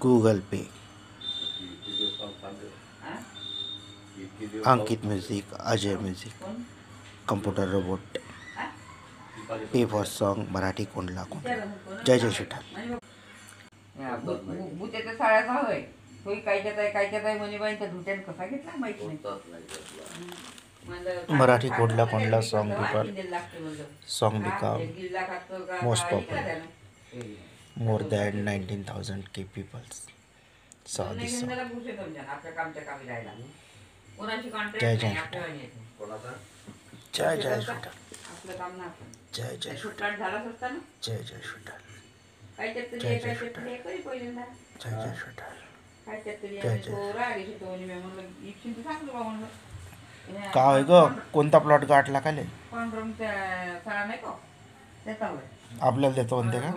Google Pay, Ankit music, Ajay music, computer robot, pay for song, Marathi कोंडला कोंडला. जय जय विठ्ठल. भूत्याच्या साड्याचा होय होई कायच्यात आहे म्हणे बाई त्या धुत्यान कसा घेतला माहित नाही. मराठी कोंडला कोंडला song become most popular. More than 19,000 people saw this song. जय जय विठ्ठल. जय जय विठ्ठल. जय जय विठ्ठल. जय जय विठ्ठल. जय जय विठ्ठल. जय जय विठ्ठल. का होय ग, कोणता प्लॉट गाठला का? आपल्याला देतो म्हणते का?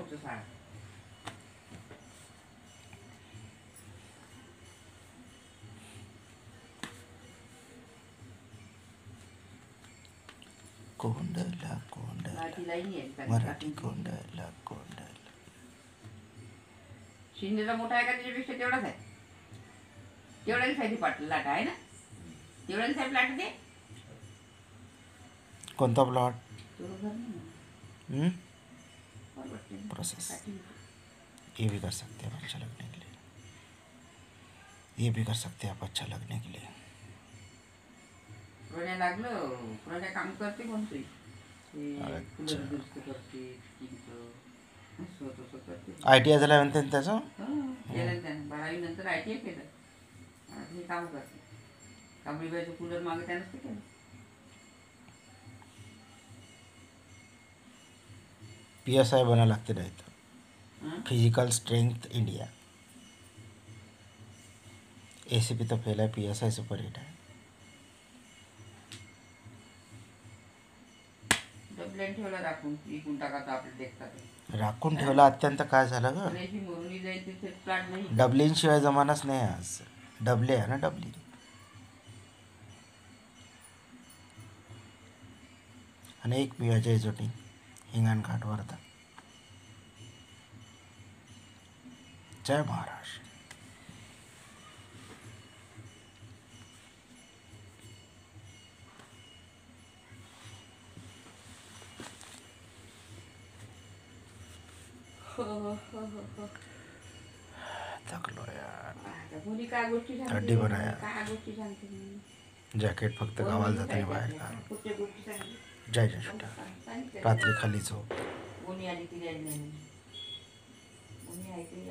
कोंडला कोंडला मराठी कोंडला कोंडला. शिंदेचा मोठा आहे का त्याच्यापेक्षा? तेवढाच आहे. तेवढ्याच आहे पाटला लाटा आहे ना, तेवढ्याच आहे प्लॅट ते. कोणता प्लॉट? प्रोसेस ये भी कर सकते हैं अच्छा लगने के लिए, ये भी कर सकते हैं आप अच्छा लगने के लिए. प्रोने लागलं, प्रोने काम करते कोणतरी ITI झाला म्हणते त्याचं. 12वी नंतर ITI केलं, हे काम करते. कांबळीबाईचं कूलर मागे त्यानंच केलं. PSI बना लागते नाही तर फिजिकल स्ट्रेंथ इंडिया. ACP तो फेल आहे, PSI सुपर हिट आहे. डबल्यान ठेवला राखून इकून टाका आपले देखतात. राखून ठेवला अत्यंत काय झालं ग? मोरली जाईल तिथे प्लॅट नाही. डबलिन शिवाय जमानाच नाही आज. डबले आहे ना डबली. अनेक पिवायच्या जोटी हिंगण घाट वर्धा. जय महाराष्ट्र. थकलो यार, थंडी पण आहे. जॅकेट फक्त गावाला जाताना बाहेर घाल. जय जय विठ्ठल. रात्री खाली झोप.